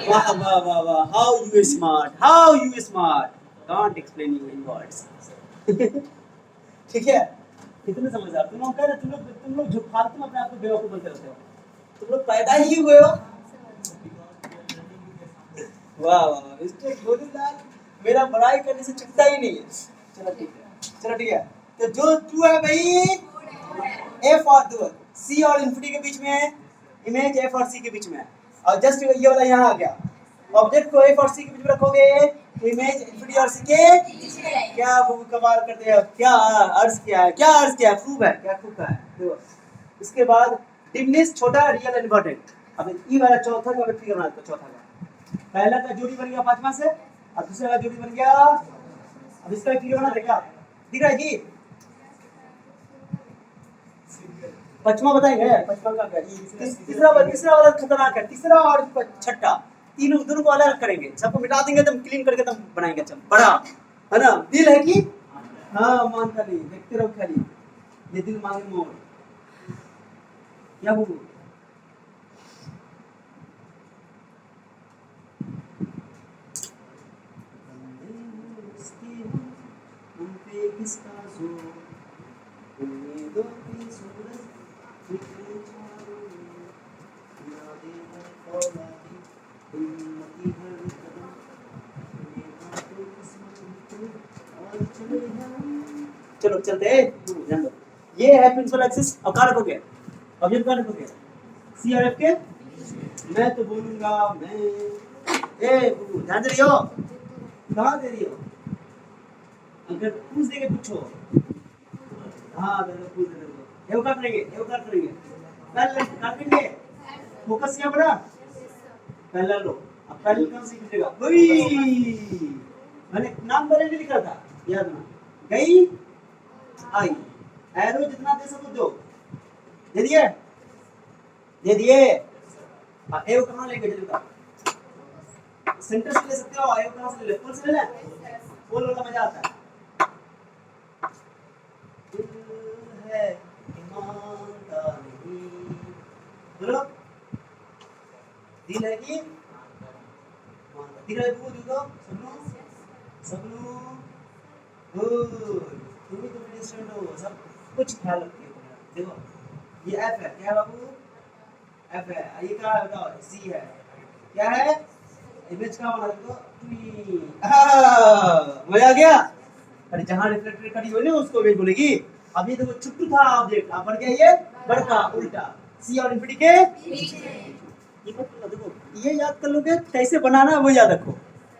वाह वाह वाह वाह, how you smart, how you smart, can't explain you in words. ठीक है, कितने समझदार तुम लोग। कह रहे तुम लोग जो फालतू में अपने आप को बेवकूफ बोलते रहते हो, तुम लोग पैदा ही हुए हो। वाह वाह मिस्टर गोलूलाल, मेरा बड़ाई करने से चुकता ही नहीं है। चलो ठीक है। तो जो टू है भाई एफ और दो सी और इन्फिनिटी के बीच में है, इमेज एफ और सी के बीच में है। और जस्ट ये वाला यहाँ आ गया। ऑब्जेक्ट को एफ और सी के बीच में रखोगे तो इमेज इन्फिनिटी और सी के क्या वो कमाल करते हैं। क्या अर्थ क्या है, प्रूफ है, क्या प्रूफ है। देखो इसके बाद डिमनेस छोटा, रियल इन्वर्टेड। अब ई वाला चौथा का फिगर बना दो। चौथा का पहला का जोड़ी बन गया पांचवा से, और दूसरा का जोड़ी बन गया। अब इसका फिगर बना दे, क्या दिख रहा है जी? पचमा बताएंगे, पचमा का क्या? तीसरा वाला खतरनाक है। तीसरा और छठा तीनों दोनों को अलग करेंगे, सबको मिटा देंगे, एकदम क्लीन करके एकदम बनाएंगे। अच्छा बड़ा है ना, दिल है कि हाँ मानता नहीं, देखते रहो खाली ये दिल मांगे मोर। क्या बोलूं? किसका जोर, उम्मीदों की सूरज निकले चारों ओर, यादें हैं फौलादी, हिम्मती हर कदम, ये बातों किस्मत को और चले हम। चलो चलते हैं, ध्यान दो। ये है प्रिंसिपल एक्सिस। अब कहाँ रखोगे? ऑब्जेक्ट कहाँ रखोगे? सी और एफ के। मैं तो बोलूंगा मैं, ध्यान दे रही हो? कहाँ दे रही हो? अगर पूछ देंगे पूछो। हाँ पूछ देंगे। एवं कर करेंगे पहले कर देंगे। फोकस यहाँ बड़ा पहला लो। अब पहले कौन सी लिखेगा? मैंने नाम पहले नहीं लिखा था, याद ना। गई आई, एरो जितना दे सको दो। दे दिए। एवं कहाँ लेके चलेगा? सेंटर से ले सकते हो। एवं कहाँ से ले ले? फुल से ले ले। फुल वाला मजा आता है। है ईमानदा नहीं, बोलो दिल है कि दिल है। दूधो सबनू तुम ही तो प्रेसिडेंट हो, सब कुछ ख्याल रखते हो। देखो ये एफ है, क्या है बाबू? एफ है। ये क्या है बताओ? सी है। क्या है? इमेज का बना दो। मजा आ गया। अरे जहाँ रिफ्लेक्टर करी हो ना उसको इमेज बोलेगी। अब ये देखो छुट्टू था ऑब्जेक्ट, अब बढ़ गया ये बड़का उल्टा, सी और इन्फिनिटी के ये देखो। ये याद कर लोगे कैसे बनाना है, वो याद रखो।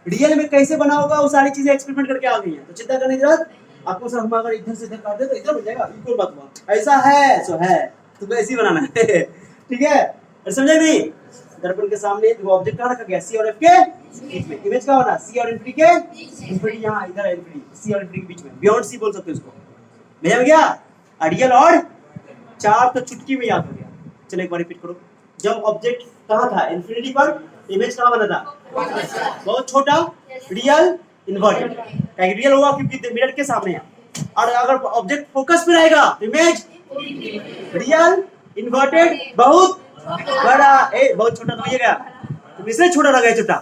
रियल में कैसे बना होगा वो सारी चीजें एक्सपेरिमेंट करके आ गई हैं, तो चिंता करने की जरूरत आपको। सर हम अगर इधर से इधर कर दे तो इधर बन जाएगा, बिल्कुल बात हुआ। ऐसा है सो है, तुमको ऐसे ही बनाना है। ठीक है, समझे नहीं? दर्पण के सामने जो ऑब्जेक्ट कहाँ रखा गया? सी और एफ के बीच में। इमेज का होना सी और इन्फिनिटी के, इन्फिनिटी यहाँ इधर है, इन्फिनिटी सी और इन्फिनिटी के बीच में। बियॉन्ड सी बोल सकते हो इसको। समझ में गया? रियल और चार तो चुटकी में याद हो गया। चलो एक बार रिपीट करो। जब ऑब्जेक्ट कहाँ था? इन्फिनिटी पर। इमेज कहाँ बना था? बहुत छोटा, रियल इन्वर्टेड। रियल होगा क्योंकि मिरर के सामने है। और अगर ऑब्जेक्ट फोकस में रहेगा तो इमेज रियल इन्वर्टेड बहुत बड़ा। बहुत छोटा तो ये गया, तो इससे छोटा लगा है छोटा।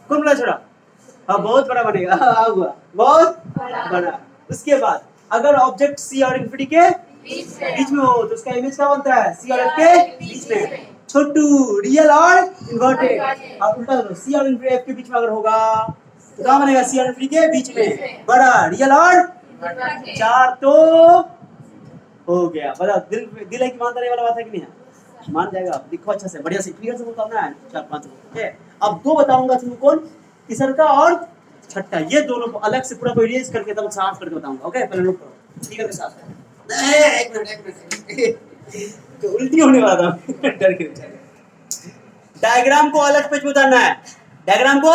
कौन बड़ा छोटा? हाँ बहुत बड़ा बनेगा। हुआ बहुत बड़ा। उसके बाद अगर ऑब्जेक्ट सी और इन्फिनिटी के बीच में हो तो उसका इमेज क्या बनता है? सी और एफ के बीच में। छोटू, रियल और इन्वर्टेड। और उल्टा करो, सी और इन्फिनिटी एफ के बीच में अगर होगा तो क्या बनेगा? सी और इन्फिनिटी के बीच में बड़ा, रियल और चार तो हो गया। बड़ा दिल है कि मान देने वाला बात है कि नहीं? मान जाएगा। लिखो अच्छा से, बढ़िया से, क्लियर से बताना है। 4-5 है। अब दो बताऊंगा तुमको, कौन? तीसरा का और छठा। ये दोनों को अलग से पूरा इरेज करके तब साफ करके बताऊंगा। ओके, पहले नोट करो। ठीक है साथ। एक मिनट तो उल्टी होने वाला था। डर के डायग्राम को अलग पेज पे उतारना है। डायग्राम को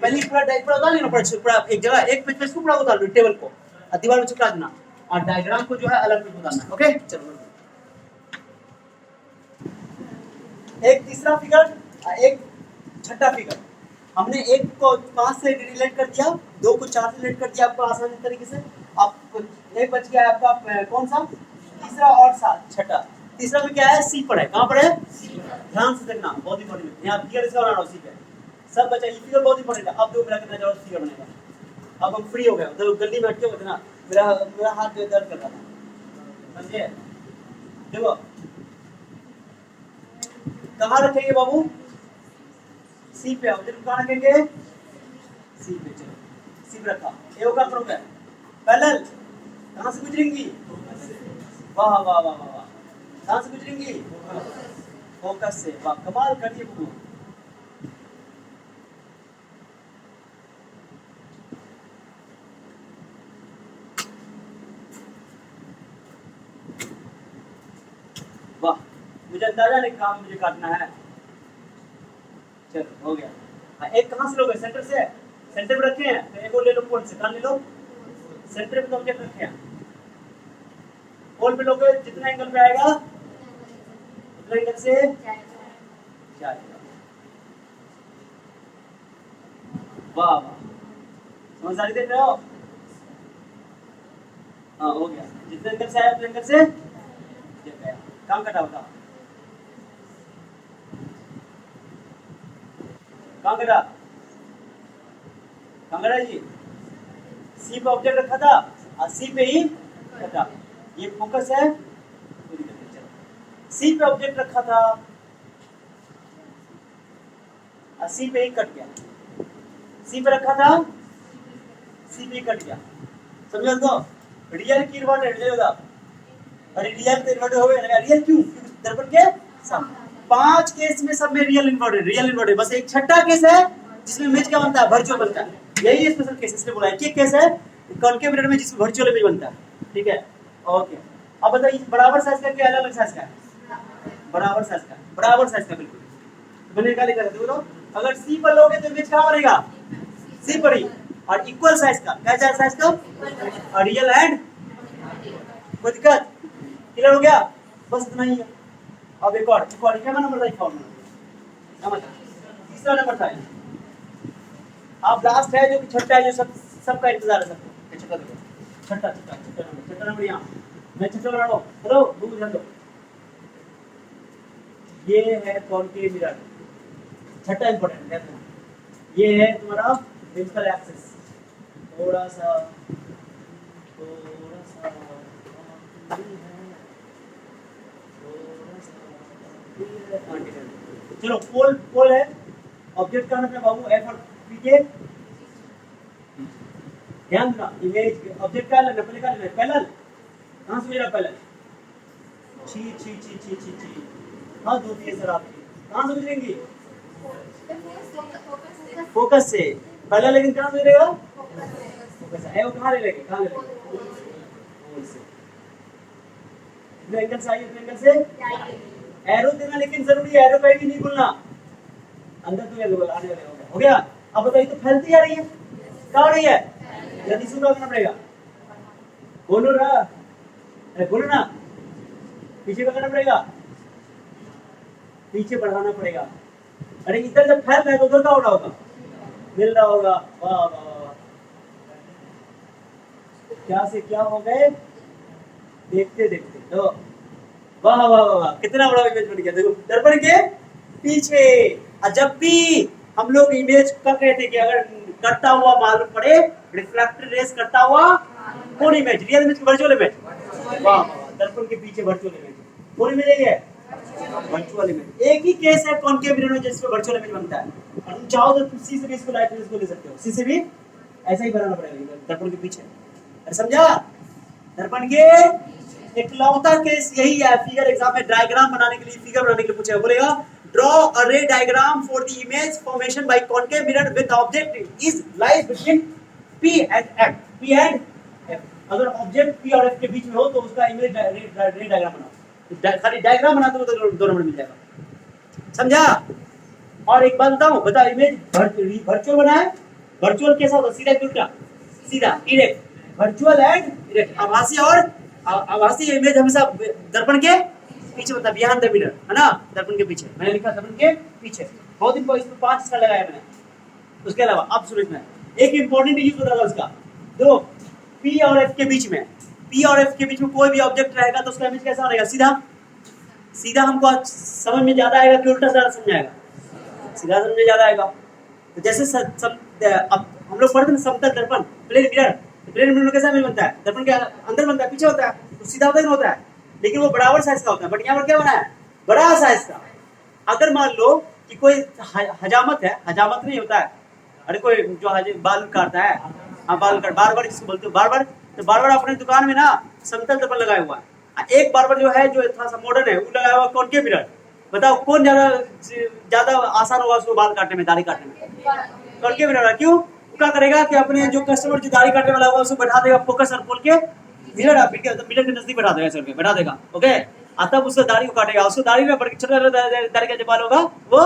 पहले पूरा उतार लेना, पूरा एक जगह एक पेज पे इसको पूरा उतार लो, टेबल को और दीवार में चिपका देना, और डायग्राम को जो है अलग पेज उतारना है। ओके चलो एक तीसरा फिगर, एक छठा फिगर। हमने एक को 5 से रिलेट कर दिया, 2 को 4 से रिलेट कर दिया आपको आसानी तरीके से। अब एक बच गया आपका कौन सा, तीसरा और छठा। तीसरा में क्या है, सी पर है। कहाँ पर है, ध्यान से देखना, बहुत इंपॉर्टेंट। यहाँ फिगर इसका बनाना सी पे सब बचा। ये फिगर बहुत इंपॉर्टेंट है। अब दो मेरा कितना जरूरत फिगर बनेगा। अब हम फ्री हो गए, तो गली में हटके होते ना, मेरा हाथ दर्द कर रहा था, समझे। देखो कहाँ रखेंगे बाबू, सी पे। ऑब्जेक्ट कहाँ रखेंगे, सी पे। चलो सी पे रखा। ए का प्रूफ है पैरेलल, कहाँ से गुजरेंगी, वाह वाह वाह वाह वाह, कहाँ से गुजरेंगी, फोकस से। वाह कमाल कर दिए बाबू। वाह, मुझे अंदाजा नहीं काम मुझे काटना है। चलो हो गया। एक कहाँ से लोगे, सेंटर से। सेंटर में रखे हैं तो एक और ले लो, पोल से। कहाँ ले लो, सेंटर में। तो ऑब्जेक्ट रखे हैं, पोल पे लोगे, जितना एंगल पे आएगा उतना एंगल से जाएगा। वाह वाह, समझदारी देख रहे हो। हाँ हो गया, जितने एंगल से आया उतने एंगल से गया। काम कटा होता, कहाँ कटा, कहाँ कटा जी, सी पे ऑब्जेक्ट रखा था और सी पे ही कटा। ये फोकस है, सी पे ऑब्जेक्ट रखा था और सी पे ही कट गया। सी पे रखा था, सी पे ही कट गया। समझो तो, रियल की इन्वर्टेड ले होगा। अरे रियल तो इन्वर्टेड हो गया, रियल क्यों, दर्पण के सामने। 5 केस में सब में रियल इन्वर्टेड, रियल इन्वर्टेड। बस एक छठा केस है जिसमें इमेज क्या बनता है, वर्चुअल बनता है। यही स्पेशल केस इसलिए बोला है। केस है कॉन्केव मिरर में जिसमें वर्चुअल इमेज बनता है। ठीक है, ओके। अब बताइए बराबर साइज का क्या, अलग अलग साइज का है, बराबर साइज का, बराबर साइज का बिल्कुल बनेगा। लेकर बोलो, अगर सी पर लोगे तो इमेज कहाँ बनेगा, सी पर ही। और इक्वल साइज का, क्या चाहिए साइज का, और रियल एंड। कोई दिक्कत, क्लियर हो गया, बस इतना ही है। अब एक और क्या नंबर था, फॉर्मूला तीसरा नंबर था। अब लास्ट है जो कि छठा है, जो सबका इंतजार है सबको। छठा नंबर यहाँ मैं छठा बना रहा हूँ। हेलो बुक ध्यान दो, ये है कॉन्केव मिरर। छठा इंपॉर्टेंट है, ये है तुम्हारा प्रिंसिपल एक्सिस। थोड़ा सा चलो पोल है। ऑब्जेक्ट का नाम है बाबू एफ और पी के। ध्यान देना, इमेज ऑब्जेक्ट का लेना, पहले का लेना पैरेलल। कहां से मेरा पैरेलल, छी छी छी छी छी छी। हां दो दिए सर आपकी, कहां से गुजरेंगी, फोकस से। पैरेलल लेकिन कहां से मिलेगा, फोकस से। वो कहां ले लेंगे, कहां ले लेंगे, पोल से। एंगल से आइए, एंगल से एरो देना, लेकिन जरूरी है, एरो कहीं भी नहीं भूलना। अंदर तो ये लोग आने वाले हो गया। अब बताइए तो फैलती जा रही है, क्या हो रही है, जल्दी शुरू करना पड़ेगा। बोलो ना, पीछे का करना पड़ेगा, पीछे बढ़ाना पड़ेगा। अरे इधर जब फैल रहा है तो उधर का हो रहा होगा, मिल रहा होगा। वाह वाह वाह, क्या से क्या हो गए, देखते देखते तो वाह वाह वाह, कितना बड़ा इमेज बन गया। देखो दर्पण के पीछे। और जब भी हम लोग इमेज का कहते हैं कि अगर करता हुआ मालूम पड़े, रिफ्लेक्टेड रेस करता हुआ, कौन image, real image, virtual image. वाह वाह, दर्पण के पीछे वर्चुअल इमेज, कौन इमेज है ये, वर्चुअल इमेज। एक ही केस है कॉन्केव मिरर में जिसमें वर्चुअल इमेज बनता है। और तुम चाहो तो सी से भी इसको लाइट इमेज को ले सकते हो, सी से भी ऐसा ही बनाना पड़ेगा दर्पण के पीछे। अरे समझा, दर्पण के इकलौता केस यही है। फिगर एग्जाम में डायग्राम बनाने के लिए, फिगर बनाने के लिए पूछेगा, बोलेगा ड्रॉ अ रे diagram for the image formation by concave mirror with object is lies between P and F। P and F, अगर ऑब्जेक्ट P और F के बीच में हो तो उसका इमेज रे डायग्राम बनाओ। खाली डायग्राम बना दो तो 2 नंबर मिल जाएगा, समझा। और एक बात बताऊं, बता, इमेज वर्चुअल बना है, वर्चुअल कैसा होगा, सीधा उल्टा, सीधा डायरेक्ट। वर्चुअल एंड डायरेक्ट, आभासी और आभासी इमेज हमेशा दर्पण के पीछे मतलब बिहाइंड द मिरर, है ना, दर्पण के पीछे। मैंने लिखा दर्पण के पीछे, बहुत इनको इसमें 5 स्टार लगाया मैंने। उसके अलावा अब सुनो, इसमें एक इंपॉर्टेंट यूज बताऊंगा उसका। दो P और F के बीच में, P और F के बीच में कोई भी ऑब्जेक्ट रहेगा तो उसका इमेज कैसा बनेगा? सीधा। सीधा हमको समझ में ज्यादा आएगा कि उल्टा सीधा समझ आएगा? सीधा समझ में ज्यादा आएगा। तो जैसे अब हम लोग पढ़ते हैं समतल दर्पण, प्लेन मिरर, प्लेन मिरर में कैसा इमेज बनता है? दर्पण के अंदर बनता है, पीछे होता है, तो सीधा होता होता है, लेकिन वो बराबर साइज का होता है। बट यहाँ पर क्या बना है? बड़ा साइज का। अगर मान लो कि कोई हजामत है, हजामत नहीं होता है, अरे कोई जो बाल काटता है, हाँ बाल काट, बार्बर जिसको बोलते हो, बार्बर, तो बार्बर अपने दुकान में ना समतल दर्पण लगाया हुआ है। एक बार्बर जो है, जो थोड़ा सा मॉडर्न है, वो लगाया हुआ कॉनकेव मिरर। बताओ कौन ज्यादा आसान होगा उसको बाल काटने में, दाढ़ी काटने में? Concave mirror. क्यों? क्या करेगा कि अपने जो कस्टमर जो दाढ़ी काटने वाला होगा उसको बैठा देगा फोकस और खोल के मिरर, आप मिरर के नजदीक बैठा देगा, ऐसे बैठा देगा, ओके। तब उसको दाढ़ी को काटेगा, उसको दाढ़ी में छोटा दाढ़ी का जो बाल होगा वो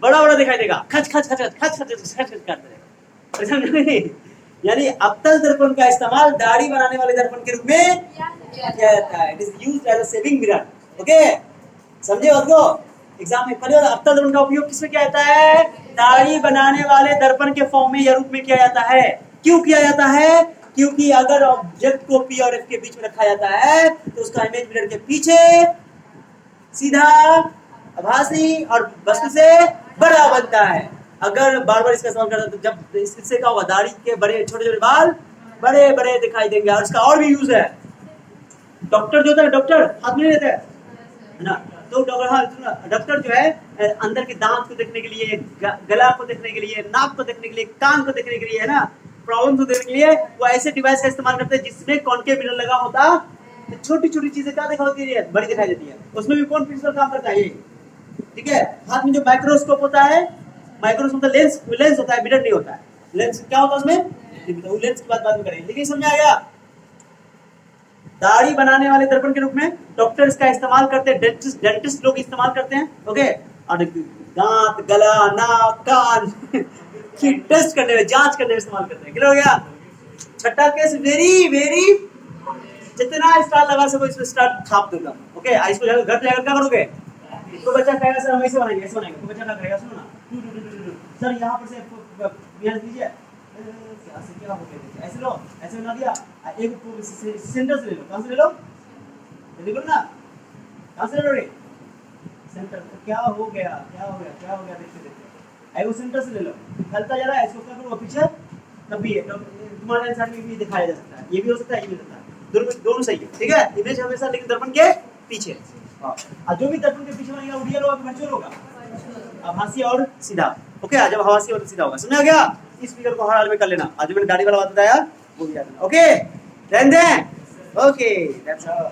बड़ा बड़ा दिखाई देगा, खच खच खच खच खच खच काट देगा। यानी अवतल दर्पण का इस्तेमाल दाढ़ी बनाने वाले दर्पण के रूप में किया जाता है। It is used as a shaving mirror, okay. समझे बात को? एग्जाम में पहले अवतल दर्पण का उपयोग किसमें किया जाता है? दाढ़ी बनाने वाले दर्पण के फॉर्म में या रूप में किया जाता है। क्यों किया जाता है? क्योंकि अगर ऑब्जेक्ट को P और F के बीच में रखा जाता है तो उसका इमेज मिरर के पीछे सीधा, आभासी और वस्तु से बड़ा बनता है। अगर बार बार इसका इस्तेमाल करता है तो जब इससे क्या होगा? दाढ़ी के बड़े छोटे छोटे बाल बड़े बड़े दिखाई देंगे। और इसका और भी यूज है। डॉक्टर जो होता है, डॉक्टर हाथ में लेते हैं, है ना, तो डॉक्टर जो है अंदर के दांत को देखने के लिए, गला को देखने के लिए, नाक को देखने के लिए, कान को देखने के लिए, है ना, प्रॉब्लम को देखने के लिए वो ऐसे डिवाइस का इस्तेमाल करते हैं जिसमें कॉनकेव मिरर लगा होता, तो छोटी छोटी चीजें क्या दिखाई देती है? बड़ी दिखाई देती है। उसमें भी कौन प्रिंसिपल काम करता है? ये, ठीक है। हाथ में जो माइक्रोस्कोप होता है, माइक्रोस्कोप मतलब लेंस होता है, मिरर नहीं होता है। लेंस क्या होता है उसमें? लेंस की बात बाद में करेंगे, लेकिन समझ आ गया? दाढ़ी बनाने वाले दर्पण के रूप में डॉक्टर इसका इस्तेमाल करते हैं, डेंटिस्ट लोग इस्तेमाल करते हैं, ओके। और दांत, गला, नाक, कान की टेस्ट करने में, जांच करने में इस्तेमाल करते हैं। क्लियर हो गया? छठा केस, वेरी वेरी, जितना स्टार लगा सको इसमें स्टार छाप दूंगा, ओके। इसको घर जाकर क्या करोगे? इसको बच्चा कहेगा सर हम ऐसे बनाएंगे, ऐसे बनाएंगे, तो बच्चा क्या करेगा? सुनो ना, सर यहाँ पर से दीजिए, क्या हो गया? ऐसे लो, ऐसे बना दिया। एक सेंटर से ले लो, कहां से ले लो? देखो ना, कहां से ले लोगे? सेंटर। तो क्या हो गया? क्या हो गया? क्या हो गया? देखते देखते एगो सेंटर से ले लो, चलता जा रहा है, इसको कर लो पीछे, तब भी है तुम्हारे साइड में भी दिखाया जा सकता है, ये भी हो सकता है, ये भी हो सकता है, दोनों सही है, ठीक है। इमेज हमेशा लेकिन दर्पण के पीछे। और जो भी दर्पण के पीछे बनेगा वो रियल होगा, वर्चुअल होगा, आभासी और सीधा, ओके। जब आभासी और सीधा होगा, समझ आ गया? इस फिगर को हर हाल में कर लेना। आज मैंने दाढ़ी वाला बात बताया वो भी याद रखना, ओके। Okay, that's all.